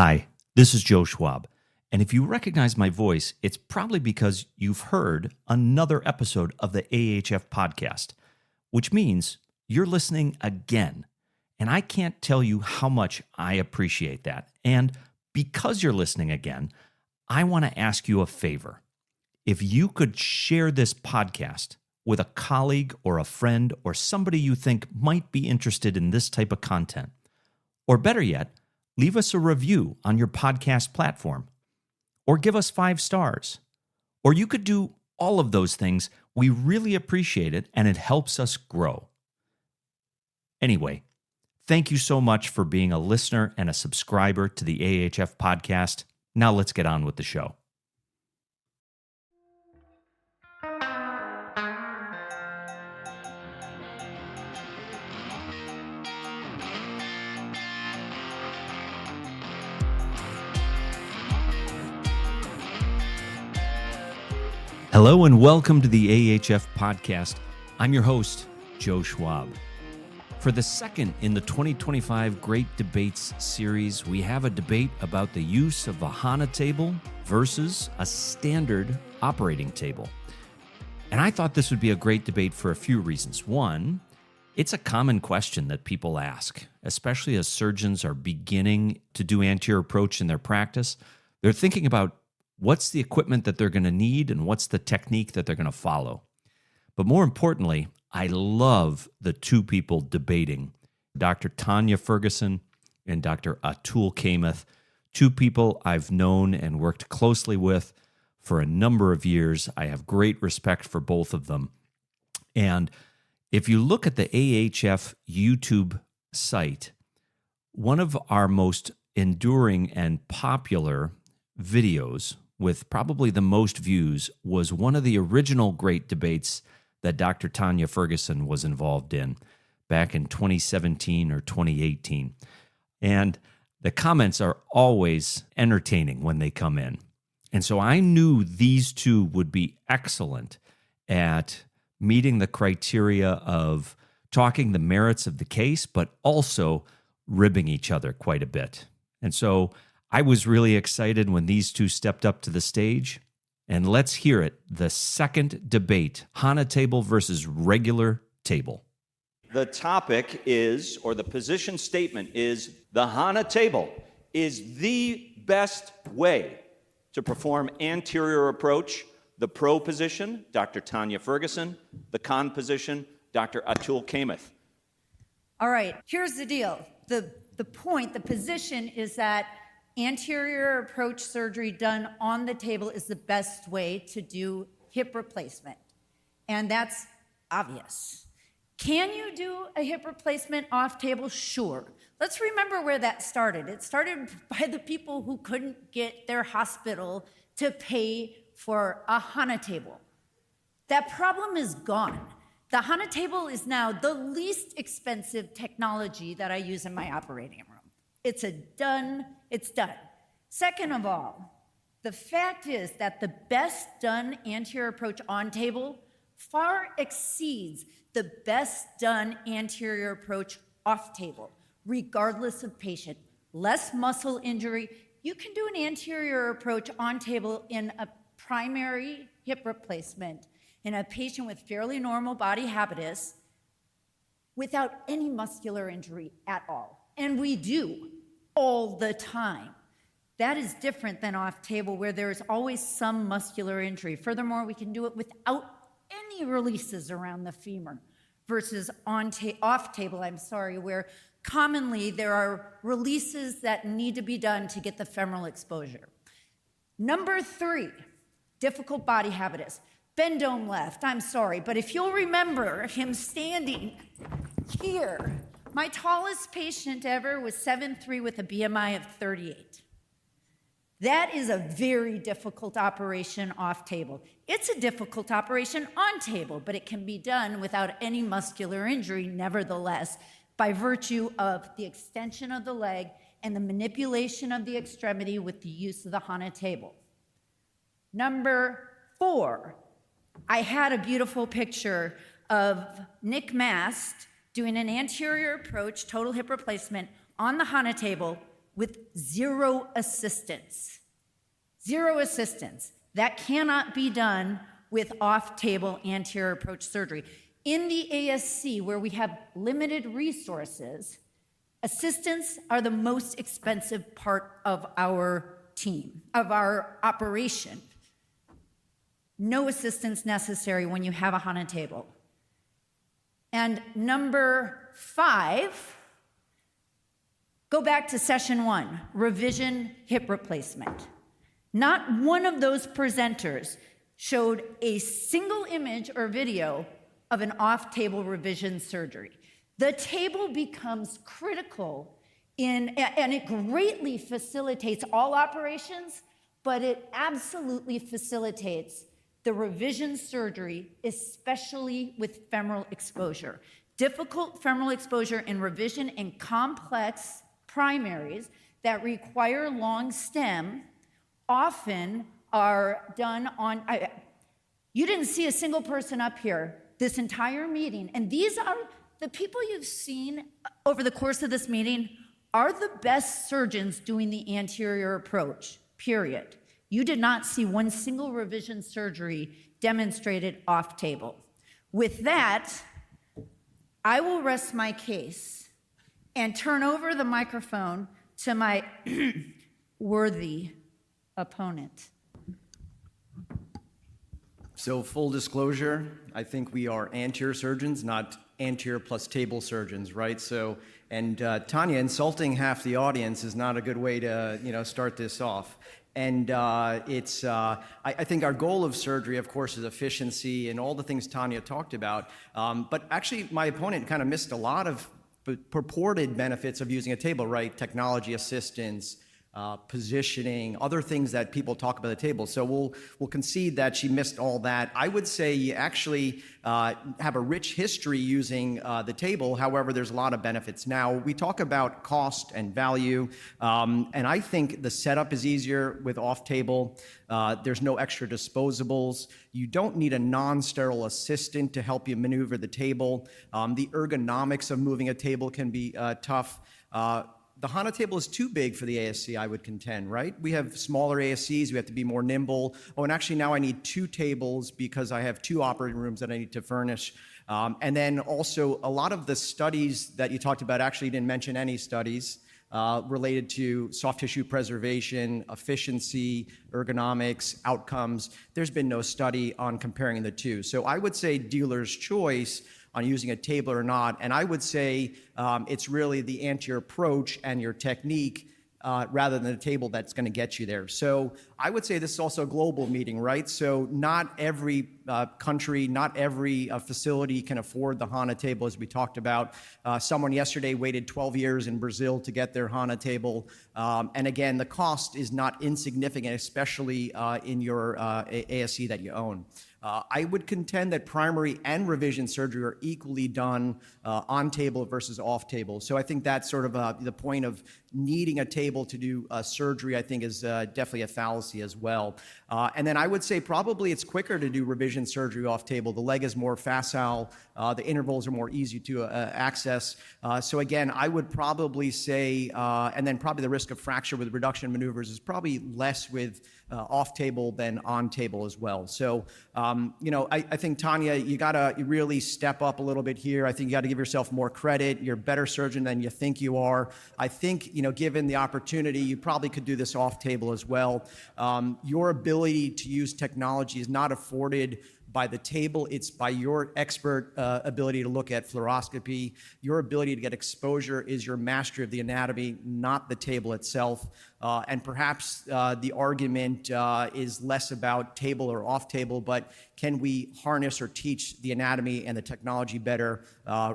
Hi, this is Joe Schwab. And if you recognize my voice, it's probably because you've heard another episode of the AHF podcast, which means you're listening again. And I can't tell you how much I appreciate that. And because you're listening again, I want to ask you a favor. If you could share this podcast with a colleague or a friend or somebody you think might be interested in this type of content, or better yet, leave us a review on your podcast platform, or give us 5 stars, or you could do all of those things. We really appreciate it, and it helps us grow. Anyway, thank you so much for being a listener and a subscriber to the AHF podcast. Now let's get on with the show. Hello and welcome to the AHF podcast. I'm your host, Joe Schwab. For the second in the 2025 Great Debates series, we have a debate about the use of a HANA table versus a standard operating table. And I thought this would be a great debate for a few reasons. One, it's a common question that people ask, especially as surgeons are beginning to do anterior approach in their practice. They're thinking about what's the equipment that they're going to need and what's the technique that they're going to follow. But more importantly, I love the two people debating, Dr. Tanya Ferguson and Dr. Atul Kamath, two people I've known and worked closely with for a number of years. I have great respect for both of them. And if you look at the AHF YouTube site, one of our most enduring and popular videos with probably the most views was one of the original great debates that Dr. Tanya Ferguson was involved in back in 2017 or 2018. And the comments are always entertaining when they come in. And so I knew these two would be excellent at meeting the criteria of talking the merits of the case, but also ribbing each other quite a bit. And so I was really excited when these two stepped up to the stage. And let's hear it, the second debate, HANA table versus regular table. The topic is, or the position statement is, the HANA table is the best way to perform anterior approach. The pro position, Dr. Tanya Ferguson. The con position, Dr. Atul Kamath. All right, here's the deal. The position is that anterior approach surgery done on the table is the best way to do hip replacement. And that's obvious. Can you do a hip replacement off table? Sure. Let's remember where that started. It started by the people who couldn't get their hospital to pay for a HANA table. That problem is gone. The HANA table is now the least expensive technology that I use in my operating room. It's done. Second of all, the fact is that the best done anterior approach on table far exceeds the best done anterior approach off table, regardless of patient. Less muscle injury. You can do an anterior approach on table in a primary hip replacement in a patient with fairly normal body habitus without any muscular injury at all. And we do all the time. That is different than off table where there is always some muscular injury. Furthermore, we can do it without any releases around the femur versus off table, where commonly there are releases that need to be done to get the femoral exposure. Number 3, difficult body habitus. Bend dome left, but if you'll remember him standing here, my tallest patient ever was 7'3" with a BMI of 38. That is a very difficult operation off table. It's a difficult operation on table, but it can be done without any muscular injury, nevertheless, by virtue of the extension of the leg and the manipulation of the extremity with the use of the HANA table. Number 4, I had a beautiful picture of Nick Mast doing an anterior approach, total hip replacement, on the HANA table with zero assistance. Zero assistance. That cannot be done with off-table anterior approach surgery. In the ASC, where we have limited resources, assistants are the most expensive part of our team, of our operation. No assistance necessary when you have a HANA table. And number 5, go back to session 1, revision hip replacement. Not one of those presenters showed a single image or video of an off-table revision surgery. The table becomes critical and it greatly facilitates all operations, but it absolutely facilitates the revision surgery, especially with femoral exposure. Difficult femoral exposure in revision and complex primaries that require long stem often are done on, you didn't see a single person up here this entire meeting, and these are the people you've seen over the course of this meeting are the best surgeons doing the anterior approach, period. You did not see one single revision surgery demonstrated off table. With that, I will rest my case and turn over the microphone to my worthy opponent. So full disclosure, I think we are anterior surgeons, not anterior plus table surgeons, right? So, and Tanya, insulting half the audience is not a good way to, start this off. And I think our goal of surgery, of course, is efficiency and all the things Tanya talked about. But actually, my opponent kind of missed a lot of purported benefits of using a table, right? Technology assistance, positioning, other things that people talk about the table. So we'll concede that she missed all that. I would say you actually have a rich history using the table. However, there's a lot of benefits. Now, we talk about cost and value, and I think the setup is easier with off-table. There's no extra disposables. You don't need a non-sterile assistant to help you maneuver the table. The ergonomics of moving a table can be tough. The HANA table is too big for the ASC, I would contend, right? We have smaller ASCs, we have to be more nimble. Oh, and actually now I need 2 tables because I have 2 operating rooms that I need to furnish. And then also a lot of the studies that you talked about, actually didn't mention any studies related to soft tissue preservation, efficiency, ergonomics, outcomes. There's been no study on comparing the two. So I would say dealer's choice on using a table or not. And I would say it's really the anterior approach and your technique rather than a table that's going to get you there. So I would say this is also a global meeting, right? So not every country, not every facility can afford the HANA table, as we talked about. Someone yesterday waited 12 years in Brazil to get their HANA table. And again, the cost is not insignificant, especially in your ASC that you own. I would contend that primary and revision surgery are equally done on table versus off table. So I think that's sort of the point of needing a table to do surgery, I think is definitely a fallacy as well. And then I would say probably it's quicker to do revision surgery off table. The leg is more facile. The intervals are more easy to access. So again, I would probably say, and then probably the risk of fracture with reduction maneuvers is probably less with off table than on table as well. So, I think, Tanya, you got to really step up a little bit here. I think you got to give yourself more credit. You're a better surgeon than you think you are. I think, given the opportunity, you probably could do this off table as well. Your ability to use technology is not afforded by the table. It's by your expert ability to look at fluoroscopy. Your ability to get exposure is your mastery of the anatomy, not the table itself. And perhaps the argument is less about table or off table, but can we harness or teach the anatomy and the technology better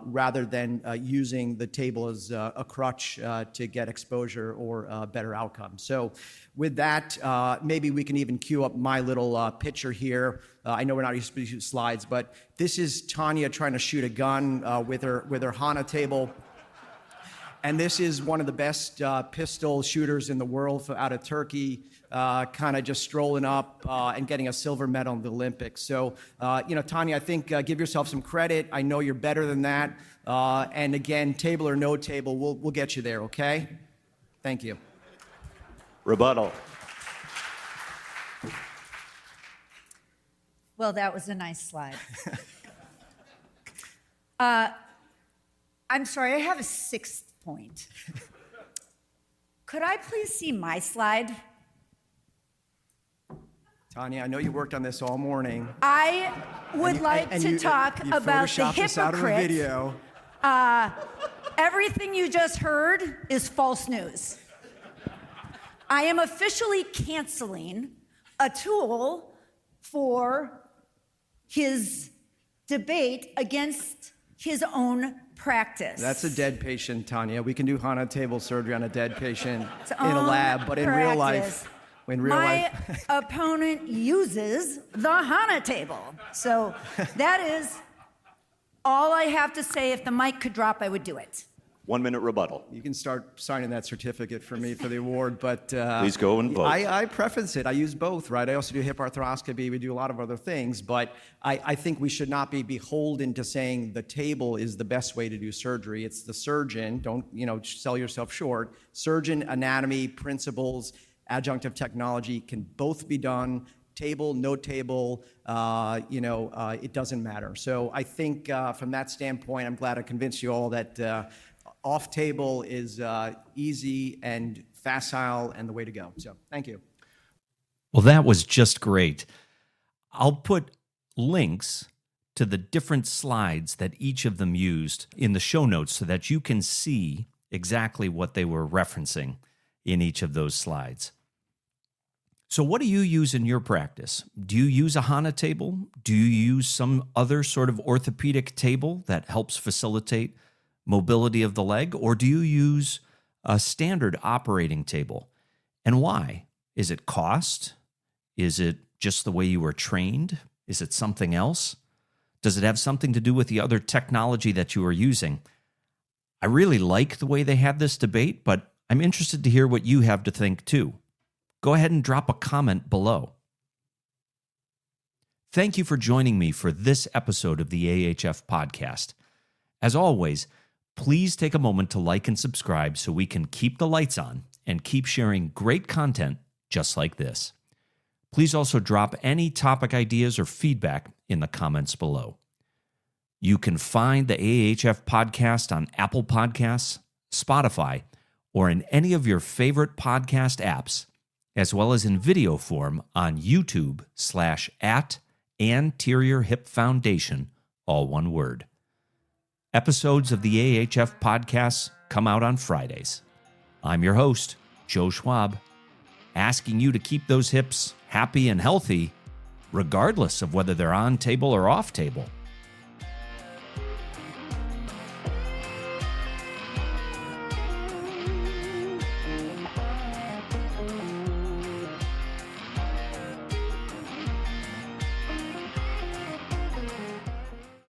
rather than using the table as a crutch to get exposure or better outcomes. So with that, maybe we can even cue up my little picture here. I know we're not used to use slides, but this is Tanya trying to shoot a gun with her HANA table. And this is one of the best pistol shooters in the world out of Turkey, kind of just strolling up and getting a silver medal in the Olympics. So, Tanya, I think give yourself some credit. I know you're better than that. And again, table or no table, we'll get you there, okay? Thank you. Rebuttal. Well, that was a nice slide. I'm sorry, I have a sixth point. Could I please see my slide? Tanya, I know you worked on this all morning. I would like to talk about the Photoshopped this out of a hypocrite. video. Everything you just heard is false news. I am officially canceling a tool for his debate against his own practice. That's a dead patient, Tanya. We can do HANA table surgery on a dead patient It's in a own lab, but in real practice. life, My opponent uses the HANA table. So that is all I have to say. If the mic could drop, I would do it. 1 minute rebuttal. you can start signing that certificate for me for the award, but Please go and vote. I preface it. I use both, right? I also do hip arthroscopy. We do a lot of other things, but I think we should not be beholden to saying the table is the best way to do surgery. It's the surgeon. Don't sell yourself short. Surgeon anatomy principles, adjunctive technology can both be done. Table, no table, it doesn't matter. So I think from that standpoint, I'm glad I convinced you all that off table is easy and facile and the way to go. So thank you. Well, that was just great. I'll put links to the different slides that each of them used in the show notes so that you can see exactly what they were referencing in each of those slides. So what do you use in your practice? Do you use a HANA table? Do you use some other sort of orthopedic table that helps facilitate mobility of the leg? Or do you use a standard operating table? And why? Is it cost? Is it just the way you were trained? Is it something else? Does it have something to do with the other technology that you are using? I really like the way they had this debate, but I'm interested to hear what you have to think too. Go ahead and drop a comment below. Thank you for joining me for this episode of the AHF podcast. As always, please take a moment to like and subscribe so we can keep the lights on and keep sharing great content just like this. Please also drop any topic ideas or feedback in the comments below. You can find the AHF podcast on Apple Podcasts, Spotify, or in any of your favorite podcast apps, as well as in video form on YouTube/@Anterior Hip Foundation, all one word. Episodes of the AHF podcasts come out on Fridays. I'm your host, Joe Schwab, asking you to keep those hips happy and healthy, regardless of whether they're on table or off table.